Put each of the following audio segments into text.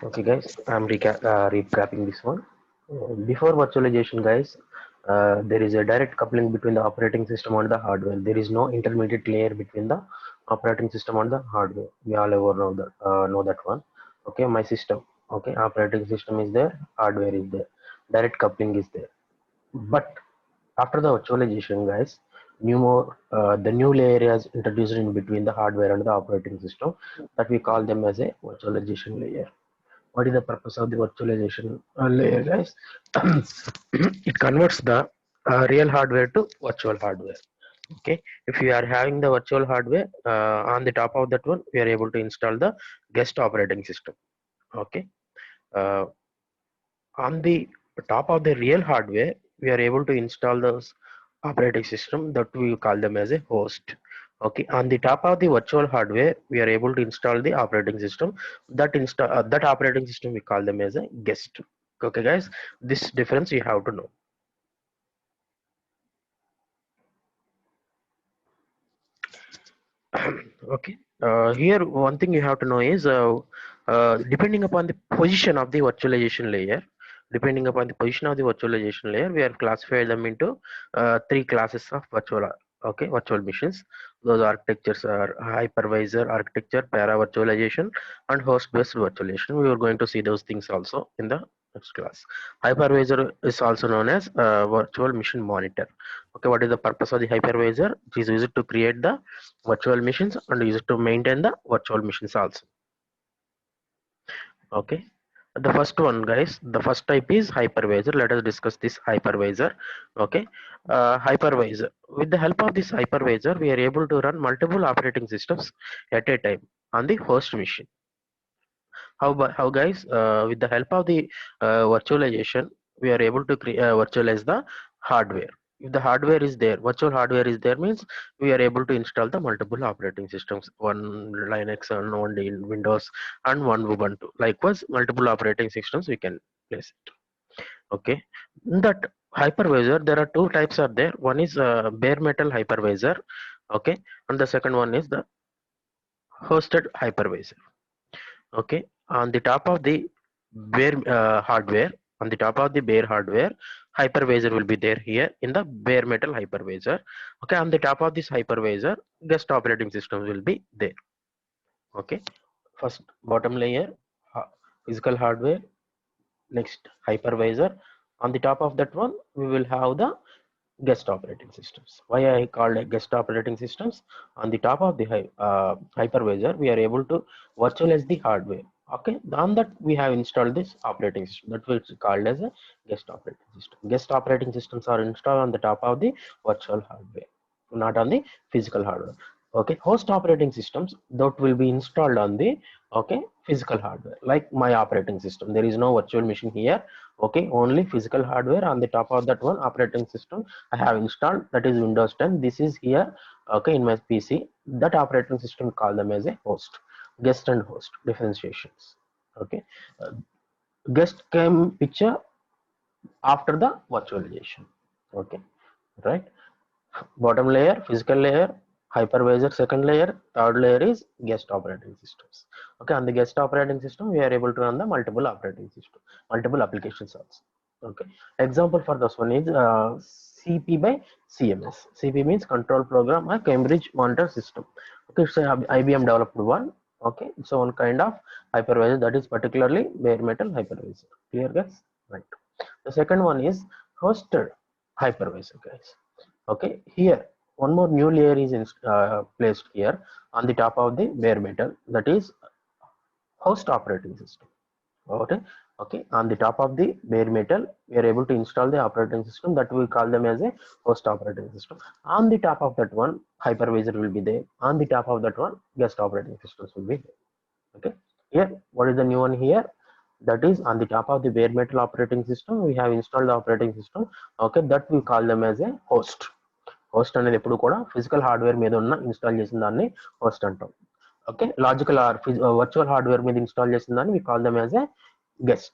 Okay, guys, I'm recapping this one. Before virtualization, guys, there is a direct coupling between the operating system and the hardware. There is no intermediate layer between the operating system and the hardware. We all ever know that one. Okay, my system. Okay, operating system is there, hardware is there, direct coupling is there. But after the virtualization, guys, the new layer is introduced in between the hardware and the operating system that we call them as a virtualization layer. What is the purpose of the virtualization layer, guys? It converts the real hardware to virtual hardware. Okay, if you are having the virtual hardware, on the top of that one we are able to install the guest operating system. Okay, uh, on the top of the real hardware we are able to install those operating system that we call them as a host. Okay, on the top of the virtual hardware we are able to install the operating system. That operating system we call them as a guest. Okay, guys, this difference you have to know. Okay, here one thing you have to know is depending upon the position of the virtualization layer, we are classified them into three classes of virtual machines. Those architectures are hypervisor architecture, para virtualization, and host based virtualization. We are going to see those things also in the next class. Hypervisor is also known as virtual machine monitor. Okay, what is the purpose of the hypervisor? It is used to create the virtual machines and used to maintain the virtual machines also. Okay, the first one, guys, the first type is hypervisor. Let us discuss this hypervisor. Okay, hypervisor, with the help of this hypervisor we are able to run multiple operating systems at a time on the host machine. How, guys, with the help of the virtualization we are able to virtualize the hardware. If the hardware is there, virtual hardware is there, means we are able to install the multiple operating systems, one Linux and one Windows and one Ubuntu. Likewise, multiple operating systems we can place it. Okay, in that hypervisor there are two types are there. One is bare metal hypervisor. Okay, and the second one is the hosted hypervisor. Okay, on the top of the bare hardware, on the top of the bare hardware, hypervisor will be there here in the bare metal hypervisor. Okay, on the top of this hypervisor guest operating systems will be there. Okay, first bottom layer, physical hardware, next hypervisor. On the top of that one we will have the guest operating systems. Why I called it guest operating systems? On the top of the hypervisor we are able to virtualize the hardware. Okay, on that we have installed this operating system that will be called as a guest operating system. Guest operating systems are installed on the top of the virtual hardware, not on the physical hardware. Okay, host operating systems that will be installed on the, okay, physical hardware, like my operating system. There is no virtual machine here. Okay, only physical hardware. On the top of that one operating system I have installed, that is Windows 10. This is here, okay, in my PC. That operating system call them as a host. Guest and host differentiations. Okay, uh, guest came picture after the virtualization. Okay, right. Bottom layer, physical layer, hypervisor second layer, third layer is guest operating systems. Okay, on the guest operating system we are able to run the multiple operating system, multiple applications also. Okay, example for this one is CP by CMS. CP means control program or Cambridge monitor system. Okay, it's a IBM developed one. Okay, so one kind of hypervisor, that is particularly bare metal hypervisor. Clear, guys? Right. The second one is hosted hypervisor, guys. Okay, here one more new layer is placed here on the top of the bare metal, that is host operating system. Okay, okay, on the top of the bare metal we are able to install the operating system that we call them as a host operating system. On the top of that one hypervisor will be there, on the top of that one guest operating systems will be there. Okay, here what is the new one here? That is on the top of the bare metal operating system we have installed the operating system. Okay, that we call them as a host. Host అనేది ఎప్పుడు కూడా physical hardware మీద ఉన్న install చేసిన దాన్ని host అంటాం. Okay, logical are virtual hardware మీద install చేసిన దాన్ని we call them as a guest.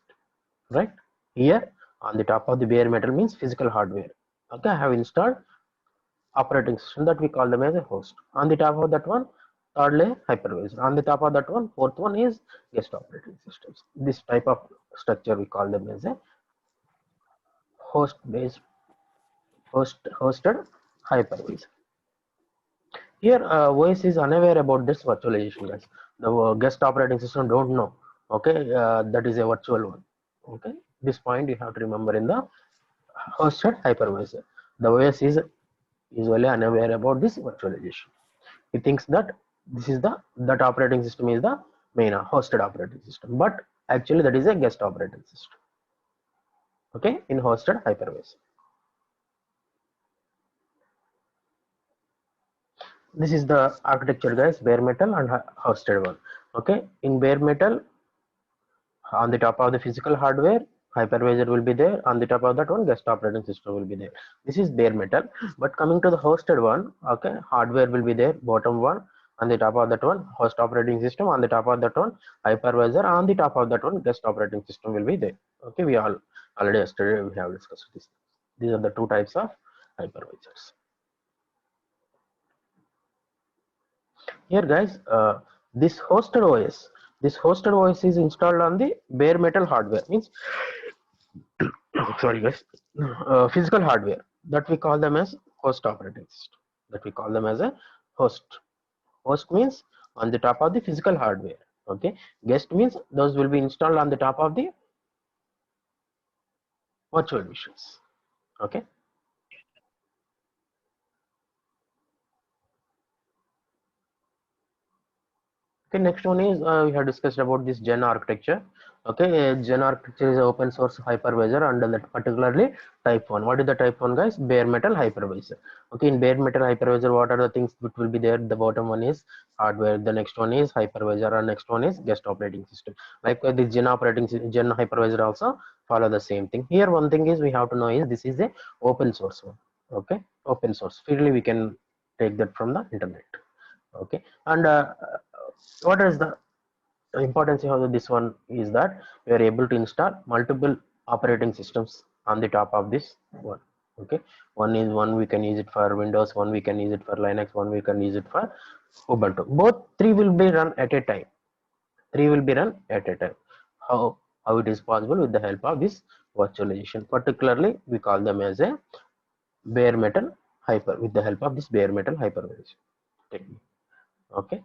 Right, here on the top of the bare metal means physical hardware. Okay, I have installed operating system that we call them as a host. On the top of that one third layer hypervisor. On the top of that one, fourth one is guest operating systems. This type of structure we call them as a host based hosted hypervisor. Here OS is unaware about this virtualization, guys. The guest operating system don't know. Okay, that is a virtual one. Okay, this point you have to remember in the hosted hypervisor. The OS is usually unaware about this virtualization. He thinks that this is the that operating system is the main hosted operating system, but actually that is a guest operating system. Okay, in hosted hypervisor. This is the architecture, guys. Bare metal and hosted one. Okay, in bare metal, on the top of the physical hardware, hypervisor will be there. On the top of that one, guest operating system will be there. This is bare metal. But coming to the hosted one, okay, hardware will be there. Bottom one, on the top of that one, host operating system. On the top of that one, hypervisor. On the top of that one, guest operating system will be there. Okay, we all already yesterday we have discussed this. These are the two types of hypervisors. Here, guys, this hosted OS is installed on the bare metal hardware. Means, sorry, guys, physical hardware that we call them as host operating system. That we call them as a host. Host means on the top of the physical hardware. Okay. Guest means those will be installed on the top of the virtual machines. Okay. Okay, next one is we have discussed about this Gen architecture. Okay, Gen architecture is an open source hypervisor under that particularly type 1. What is the type 1, guys? Bare metal hypervisor. Okay, in bare metal hypervisor, what are the things that will be there? The bottom one is hardware, the next one is hypervisor, and next one is guest operating system. Likewise, the Gen hypervisor also follow the same thing. Here, one thing is we have to know is this is a open source one. Okay, open source. Freely we can take that from the internet. Okay, and what is the importance of this one is that we are able to install multiple operating systems on the top of this one. Okay, one we can use it for Windows, one we can use it for Linux, one we can use it for Ubuntu. Both three will be run at a time. Three will be run at a time. How it is possible with the help of this virtualization? Particularly we call them as a bare metal hyper, with the help of this bare metal hypervisor technique. Okay.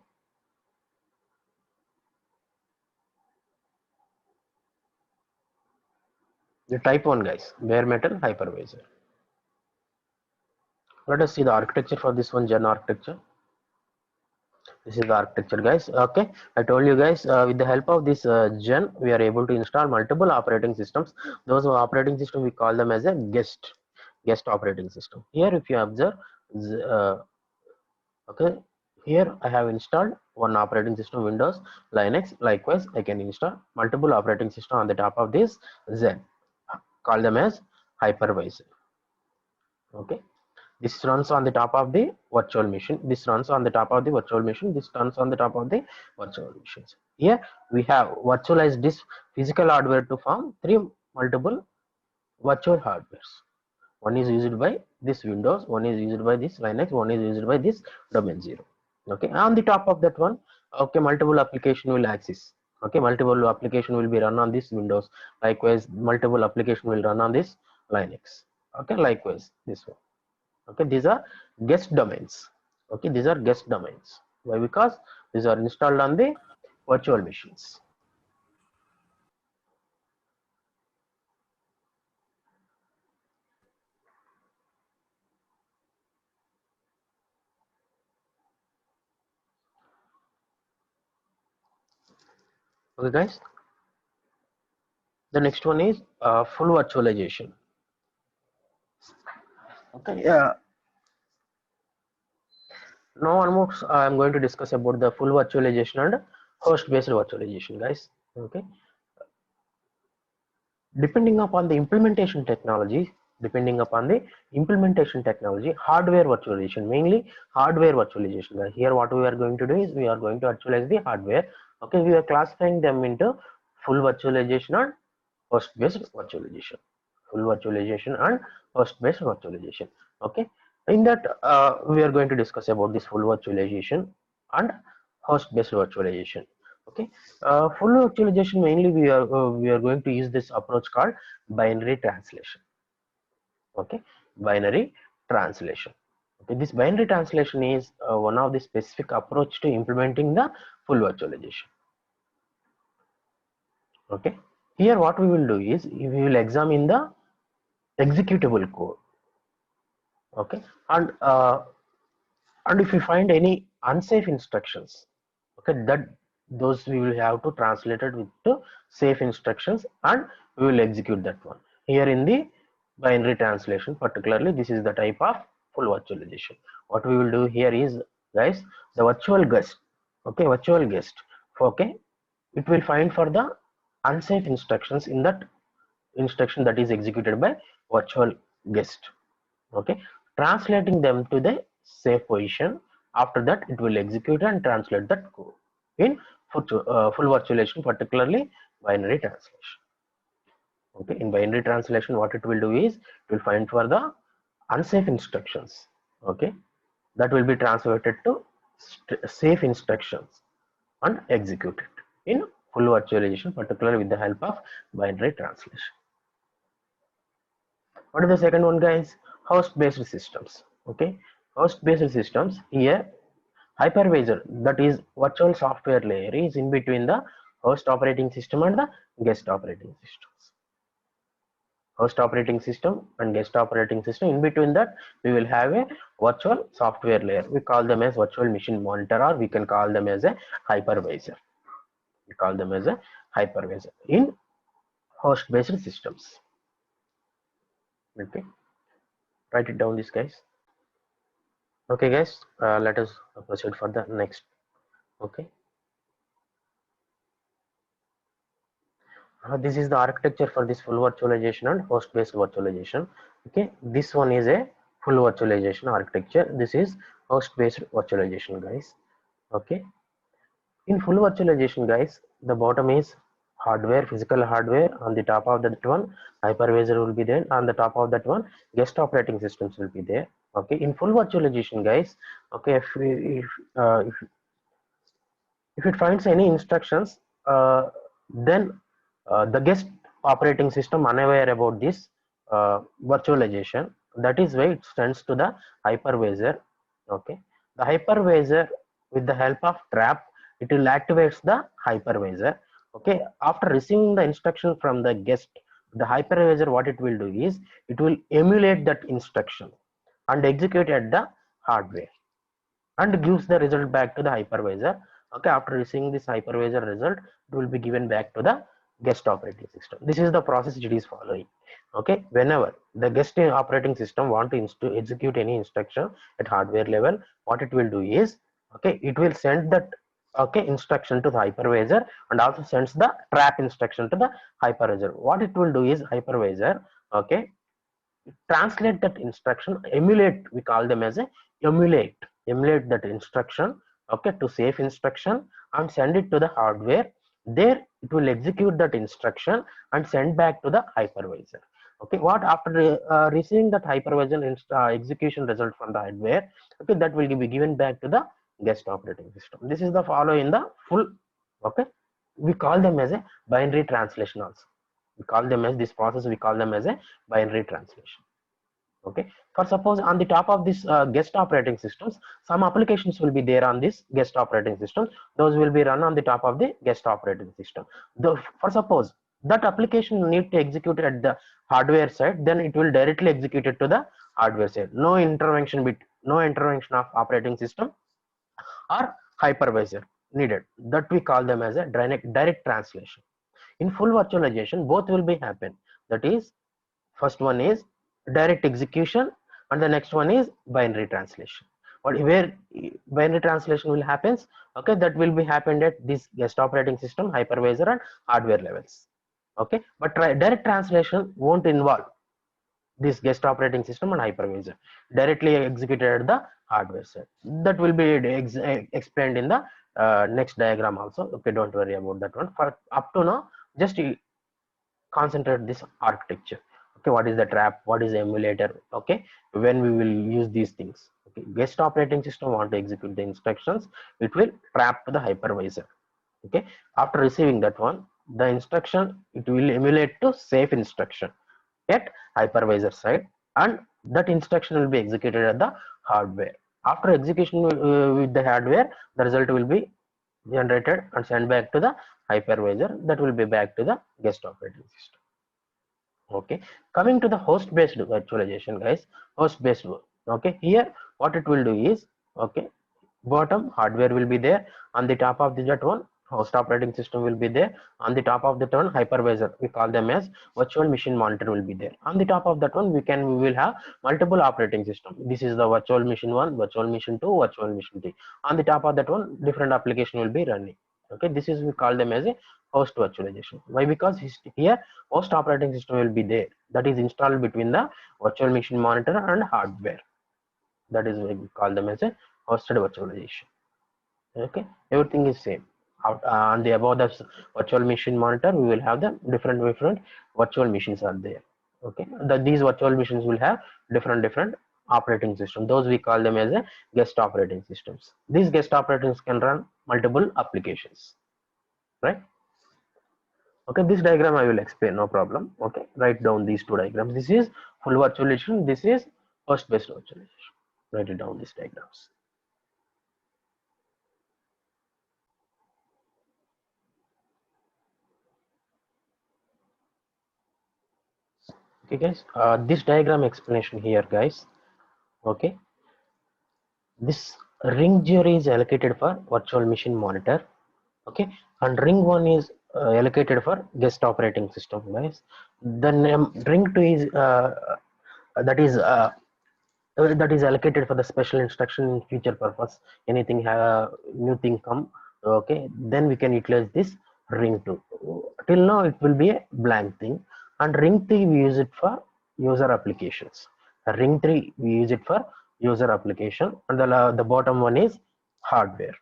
The type 1, guys, bare metal hypervisor. Let us see the architecture for this one, Gen architecture. This is the architecture, guys. Okay, I told you guys with the help of this Gen, we are able to install multiple operating systems. Those operating system we call them as a guest operating system. Here, if you observe, uh, okay, here I have installed one operating system, Windows, Linux. Likewise, I can install multiple operating system on the top of this Zen. Call them as hypervisor. Okay, this runs on the top of the virtual machine, this runs on the top of the virtual machine, this runs on the top of the virtual machines. Here we have virtualized this physical hardware to form three multiple virtual hardwares. One is used by this Windows, one is used by this Linux, one is used by this domain 0. Okay, on the top of that one, okay, multiple application will access. Okay, multiple application will be run on this Windows. Likewise, multiple application will run on this Linux. Okay, likewise this one. Okay, these are guest domains. Okay, these are guest domains. Why? Because these are installed on the virtual machines. Okay, guys, the next one is full virtualization. Okay, yeah, now almost I'm going to discuss about the full virtualization and host based virtualization, guys. Okay, depending upon the implementation technology, hardware virtualization, mainly hardware virtualization. Here what we are going to do is we are going to virtualize the hardware. Okay, we are classifying them into full virtualization and host based virtualization. Full virtualization and host based virtualization. Okay, in that we are going to discuss about this full virtualization and host based virtualization. Okay, full virtualization, mainly we are going to use this approach called binary translation. Okay, binary translation. Okay, this binary translation is one of the specific approach to implementing the full virtualization. Okay, here what we will do is we will examine the executable code. Okay, and if we find any unsafe instructions, okay, that those we will have to translate it with the safe instructions, and we will execute that one here in the binary translation. Particularly, this is the type of full virtualization. What we will do here is, guys, the virtual guest, okay, virtual guest, okay, it will find for the unsafe instructions in that instruction that is executed by virtual guest. Okay, translating them to the safe position. After that, it will execute and translate that code in full virtualization, particularly binary translation. Okay, in binary translation, what it will do is it will find for the unsafe instructions. Okay, that will be translated to safe instructions and execute it in full virtualization, particularly with the help of binary translation. What is the second one, guys? Host based systems. Okay, host based systems, here hypervisor, that is virtual software layer, is in between the host operating system and the guest operating systems. Host operating system and guest operating system, in between that we will have a virtual software layer. We call them as virtual machine monitor, or we can call them as a hypervisor. We call them as a hypervisor in host based systems. Okay, write it down, this, guys. Okay, guys, let us proceed for the next. Okay, this is the architecture for this full virtualization and host based virtualization. Okay, this one is a full virtualization architecture, this is host based virtualization, guys. Okay, in full virtualization, guys, the bottom is hardware, physical hardware. On the top of that one, hypervisor will be there. On the top of that one, guest operating systems will be there. Okay, in full virtualization, guys, okay, if it finds any instructions, then the guest operating system unaware about this virtualization, that is why it sends to the hypervisor. Okay, the hypervisor, with the help of trap, it will activate the hypervisor. Okay, after receiving the instruction from the guest, the hypervisor, what it will do is it will emulate that instruction and execute at the hardware and gives the result back to the hypervisor. Okay, after receiving this hypervisor result, it will be given back to the guest operating system. This is the process it is following. Okay, whenever the guest operating system want to execute any instruction at hardware level, what it will do is, okay, it will send that, okay, instruction to the hypervisor, and also sends the trap instruction to the hypervisor. What it will do is hypervisor, okay, translate that instruction, emulate, we call them as a emulate that instruction, okay, to safe instruction, and send it to the hardware. There it will execute that instruction and send back to the hypervisor. Okay, what after receiving that hypervisor execution result from the hardware, okay, that will be given back to the guest operating system. This is the follow in the full. Okay, we call them as a binary translation also. We call them as this process, we call them as a binary translation. Okay, for suppose on the top of this guest operating systems, some applications will be there on this guest operating system, those will be run on the top of the guest operating system. For suppose that application need to execute at the hardware side, then it will directly execute it to the hardware side, no intervention of operating system or hypervisor needed. That we call them as a direct translation. In full virtualization, both will be happen, that is, first one is direct execution and the next one is binary translation. But where binary translation will happens, okay, that will be happened at this guest operating system, hypervisor and hardware levels. Okay, but direct translation won't involve this guest operating system and hypervisor, directly executed at the hardware side. That will be explained in the next diagram also. Okay, don't worry about that one. For up to now, just concentrate this architecture. Okay, what is the trap, what is the emulator, okay, when we will use these things. Okay, guest operating system want to execute the instructions, it will trap the hypervisor. Okay, after receiving that one, the instruction it will emulate to safe instruction at hypervisor side, and that instruction will be executed at the hardware. After execution with the hardware, the result will be generated and sent back to the hypervisor, that will be back to the guest operating system. Okay, coming to the host based virtualization, guys. Host based, okay, here what it will do is, okay, bottom hardware will be there, on the top of that one host operating system will be there, on the top of that one hypervisor, we call them as virtual machine monitor, will be there. On the top of that one we will have multiple operating system. This is the virtual machine 1, virtual machine 2, virtual machine 3. On the top of that one different application will be running. Okay, this is we call them as a host virtualization. Why? Because here host operating system will be there, that is installed between the virtual machine monitor and hardware. That is why we call them as a hosted virtualization. Okay, everything is same. On the above the virtual machine monitor, we will have the different virtual machines are there. Okay, these virtual machines will have different operating system. Those we call them as a guest operating systems. These guest operations can run multiple applications, right? Okay, this diagram I will explain, no problem. Okay, write down these two diagrams. This is full virtualization, this is host based virtualization. Write it down, these diagrams. Okay guys, this diagram explanation here, guys. Okay, this ring 0 is allocated for virtual machine monitor. Okay, and ring 1 is allocated for guest operating system, guys. The name ring 2 is that is that is allocated for the special instruction in future purpose. Anything new thing come, okay, then we can utilize this ring 2. Till now it will be a blank thing, and ring 3 we use it for user applications. Ring 3 we use it for user application, and the bottom one is hardware.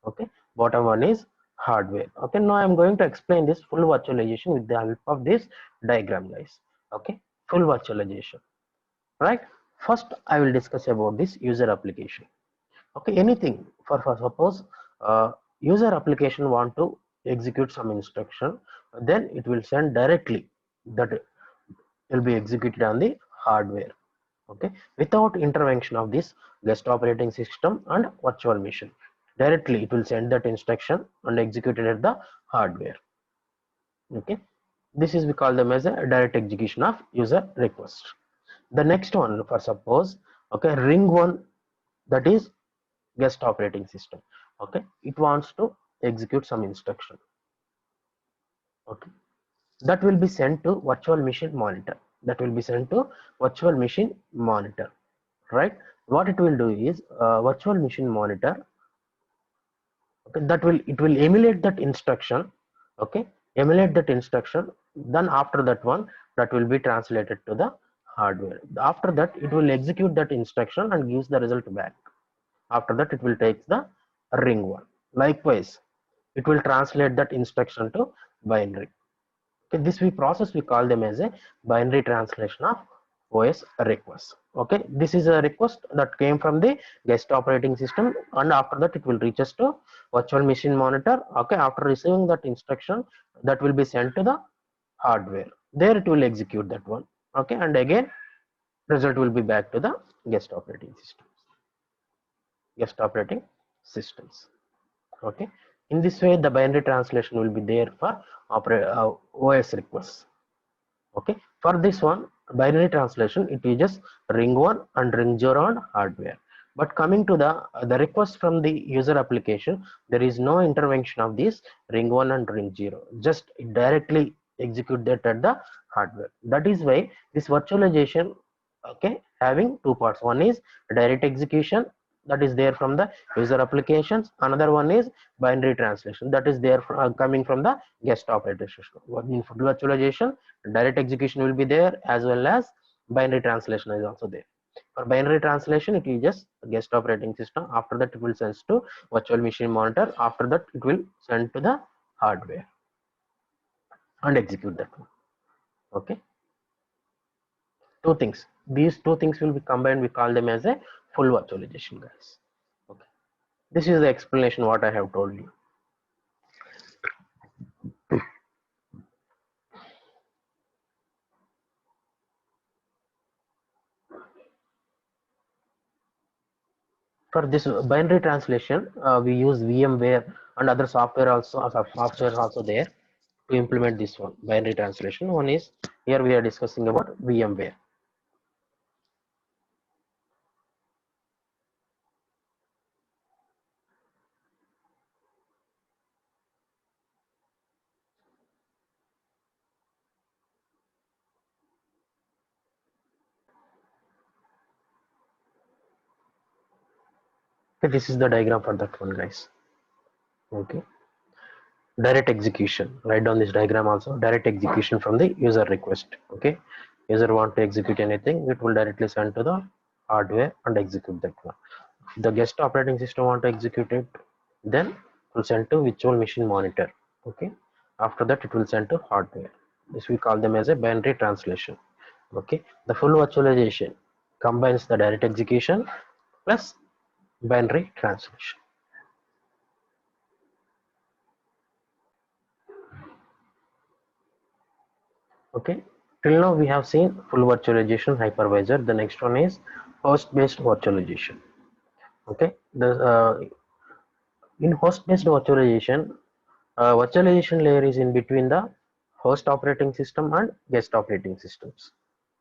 Okay, bottom one is hardware. Okay, now I am going to explain this full virtualization with the help of this diagram, guys. Okay, full virtualization, right? First I will discuss about this user application. Okay, anything for suppose user application want to execute some instruction, then it will send directly, that will be executed on the hardware. Okay, without intervention of this guest operating system and virtual machine, directly it will send that instruction and execute it at the hardware. Okay, this is we call them as a direct execution of user request. The next one, for suppose, okay, ring 1, that is guest operating system. Okay, it wants to execute some instruction. Okay, that will be sent to virtual machine monitor, that will be sent to virtual machine monitor, right? What it will do is virtual machine monitor, okay, that will, it will emulate that instruction. Okay, emulate that instruction, then after that one, that will be translated to the hardware. After that it will execute that instruction and gives the result back. After that it will take the ring 1. Likewise it will translate that instruction to binary. Okay, this we process, we call them as a binary translation of OS request. Okay, this is a request that came from the guest operating system, and after that it will reach us to virtual machine monitor. Okay, after receiving that instruction, that will be sent to the hardware, there it will execute that one. Okay, and again result will be back to the guest operating systems. Okay, in this way the binary translation will be there for OS requests. Okay, for this one binary translation, it uses ring 1 and ring 0 on hardware. But coming to the request from the user application, there is no intervention of this ring 1 and ring 0, just it directly execute that at the hardware. That is why this virtualization, okay, having two parts. One is direct execution, that is there from the user applications. Another one is binary translation, that is there coming from the guest operating system. In full virtualization, direct execution will be there, as well as binary translation is also there. For binary translation, it is just guest operating system. After that it will send to virtual machine monitor. After that it will send to the hardware and execute that one. Okay, two things, these two things will be combined, we call them as a full virtualization, guys. Okay, this is the explanation what I have told you. For this binary translation, we use VMware and other software also, software also there to implement this one binary translation. One is here we are discussing about VMware. Okay, this is the diagram for that one, guys. Okay, direct execution. Write down this diagram also. Direct execution from the user request. Okay, user want to execute anything, it will directly send to the hardware and execute that one. The guest operating system want to execute it, then it will send to virtual machine monitor. Okay, after that it will send to hardware. This we call them as a binary translation. Okay, the full virtualization combines the direct execution plus binary translation. Okay, till now we have seen full virtualization hypervisor. The next one is host based virtualization. Okay, the in host based virtualization, virtualization layer is in between the host operating system and guest operating systems.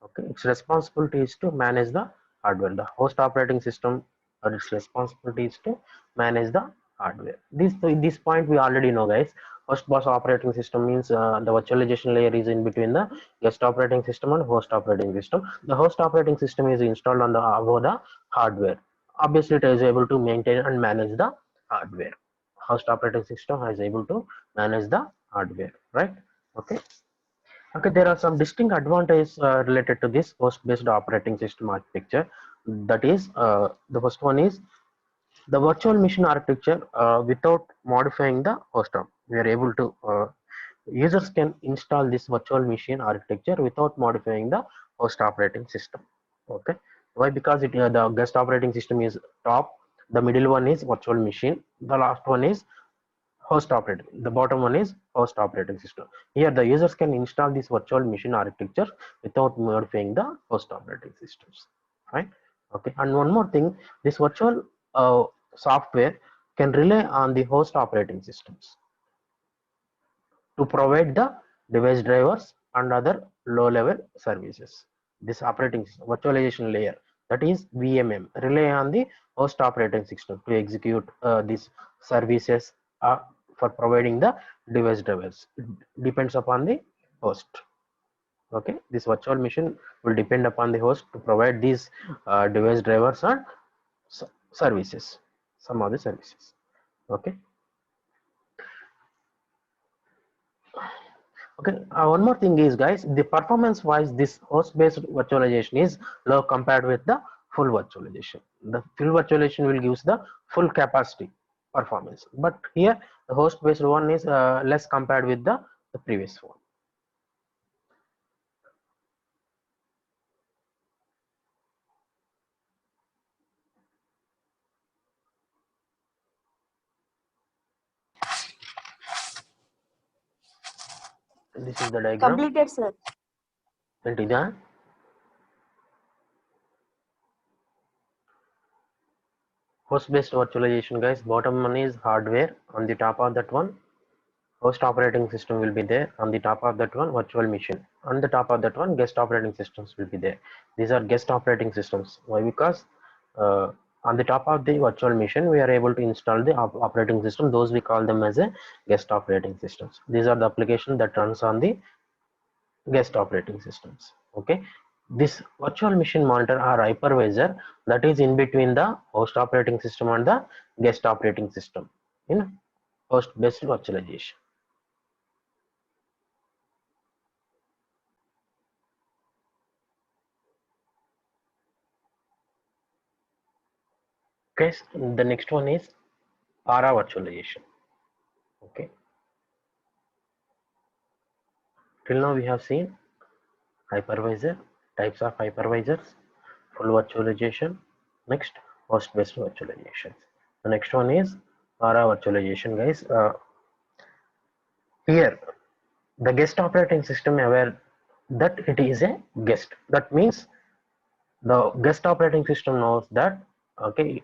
Okay, its responsibility is to manage the hardware. The host operating system or its responsibility is to manage the hardware. This point we already know, guys. Host bus operating system means the virtualization layer is in between the guest operating system and host operating system. The host operating system is installed on the above the hardware. Obviously, it is able to maintain and manage the hardware. Host operating system is able to manage the hardware, right? Okay. Okay, there are some distinct advantages related to this host-based operating system architecture. That is, the first one is the virtual machine architecture without modifying the host. We are able to users can install this virtual machine architecture without modifying the host operating system. Okay, why? Because the guest operating system is top, the middle one is virtual machine, the last one is host operating, the bottom one is host operating system. Here the users can install this virtual machine architecture without modifying the host operating systems, right? Okay, and one more thing, this virtual software can rely on the host operating systems to provide the device drivers and other low level services. This operating system virtualization layer, that is VMM, rely on the host operating system to execute these services for providing the device drivers. It depends upon the host. Okay, this virtual machine will depend upon the host to provide these device drivers and services, some of the services. Okay. Okay, one more thing is, guys, the performance wise, this host based virtualization is low compared with the full virtualization. The full virtualization will gives the full capacity performance, but here the host based one is less compared with the previous one. This is the diagram. Completed, sir. Intida. Host based virtualization, guys, bottom one is hardware, on the top of that one host operating system will be there, on the top of that one virtual machine, on the top of that one guest operating systems will be there. These are guest operating systems. Why? Because on the top of the virtual machine we are able to install the operating system, those we call them as a guest operating systems. These are the applications that runs on the guest operating systems. Okay, this virtual machine monitor or hypervisor, that is in between the host operating system and the guest operating system in host based virtualization. Guys, the next one is para virtualization. Okay, till now we have seen hypervisor, types of hypervisors, full virtualization, Next, host-based virtualization. The next one is para virtualization, guys. Here, the guest operating system aware that it is a guest. That means the guest operating system knows that, okay,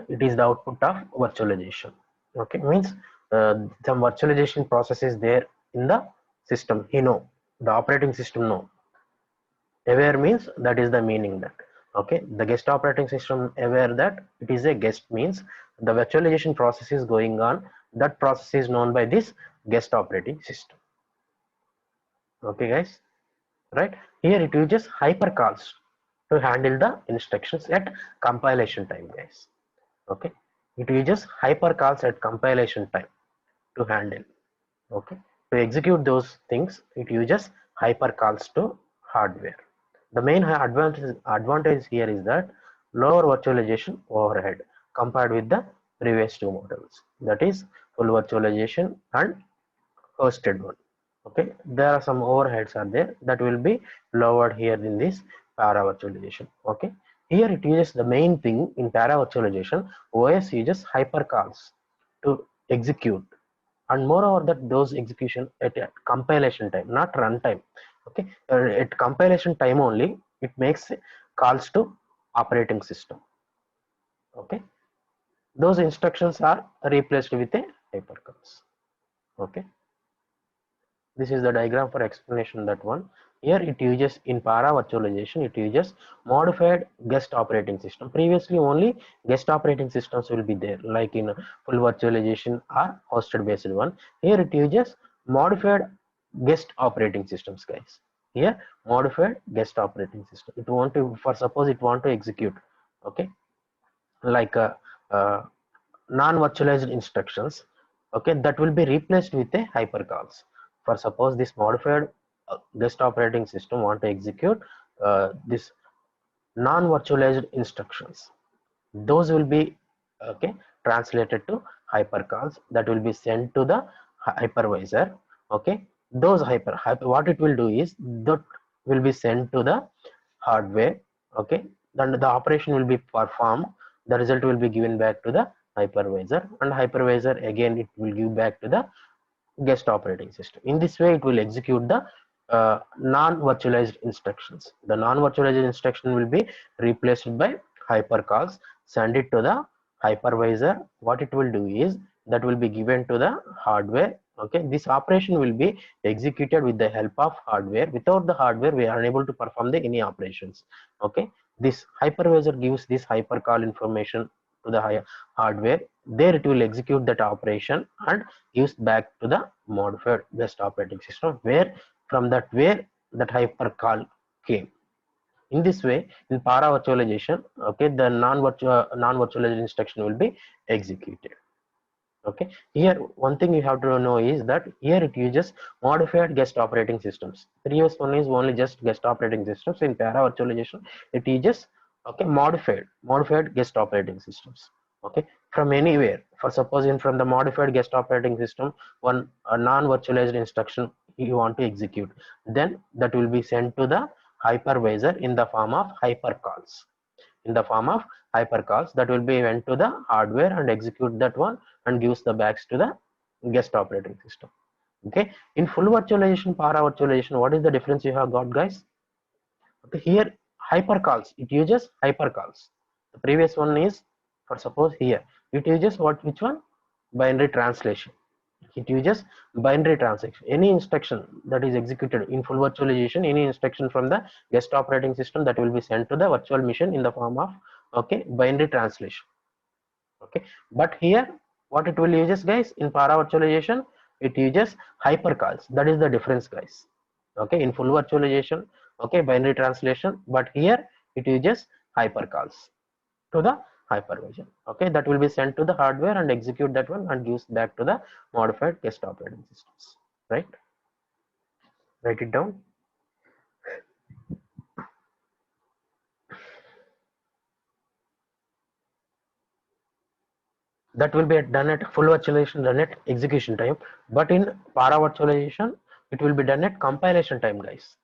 it is the output of virtualization. Okay, means some virtualization process is there in the system. He know, the operating system know. Aware means that is the meaning that, okay, the guest operating system aware that it is a guest means the virtualization process is going on. That process is known by this guest operating system. Okay, guys, right? Here it uses hypercalls to handle the instructions at compilation time, guys. Okay, it uses hypercalls at compilation time to handle. Okay, to execute those things, it uses hypercalls to hardware. The main advantage here is that lower virtualization overhead compared with the previous two models, that is full virtualization and hosted one. Okay, there are some overheads are there that will be lowered here in this para virtualization. Okay, here it uses the main thing in para virtualization. OS uses hypercalls to execute, and moreover that those execution at compilation time, not runtime. Okay, at compilation time only it makes calls to operating system. Okay, those instructions are replaced with a hypercalls. Okay, this is the diagram for explanation that one. Here it uses in para virtualization, it uses modified guest operating system. Previously only guest operating systems will be there, like in full virtualization or hosted based one. Here it uses modified guest operating systems, guys. Here modified guest operating system, it want to, for suppose it want to execute, okay, like a non-virtualized instructions, okay, that will be replaced with a hypercalls. For suppose this modified guest operating system want to execute this non-virtualized instructions, those will be, okay, translated to hypercalls that will be sent to the hypervisor. Okay, those hyper what it will do is that will be sent to the hardware. Okay, then the operation will be performed, the result will be given back to the hypervisor, and hypervisor again it will give back to the guest operating system. In this way it will execute the non-virtualized instructions. The non-virtualized instruction will be replaced by hypercalls, send it to the hypervisor. What it will do is that will be given to the hardware. Okay, this operation will be executed with the help of hardware. Without the hardware we are unable to perform the any operations. Okay, this hypervisor gives this hypercall information to the hardware. There it will execute that operation and gives back to the modified guest operating system, where from that where that hypercall came. In this way, in para virtualization, okay, the non-virtualized instruction will be executed. Okay, here one thing you have to know is that here it uses modified guest operating systems. Previous one is only just guest operating systems. In para virtualization it uses, okay, modified guest operating systems. Okay, from anywhere, for suppose in from the modified guest operating system one a non-virtualized instruction you want to execute, then that will be sent to the hypervisor in the form of hypercalls. In the form of hypercalls that will be went to the hardware and execute that one and gives the backs to the guest operating system. Okay, in full virtualization, para virtualization, what is the difference you have got, guys? Okay, here hypercalls, it uses hypercalls. The previous one is, for suppose here it uses what, which one, binary translation. It uses binary translation. Any instruction that is executed in full virtualization, any instruction from the guest operating system, that will be sent to the virtual machine in the form of, okay, binary translation. Okay, but here what it will uses, guys, in para virtualization it uses hypercalls. That is the difference, guys. Okay, in full virtualization, okay, binary translation, but here it uses hypercalls to the hypervisor. Okay, that will be sent to the hardware and execute that one and gives back to the modified guest operating systems. Right, write it down. That will be done at full virtualization, done at execution time, but in para virtualization it will be done at compilation time, guys.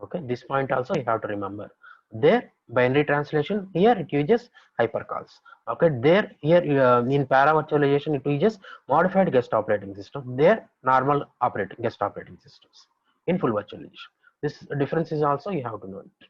Okay, this point also you have to remember. There binary translation, here it uses hypercalls. Okay, there here in para virtualization it uses modified guest operating system. There normal operating guest operating systems in full virtualization. This difference is also you have to know it.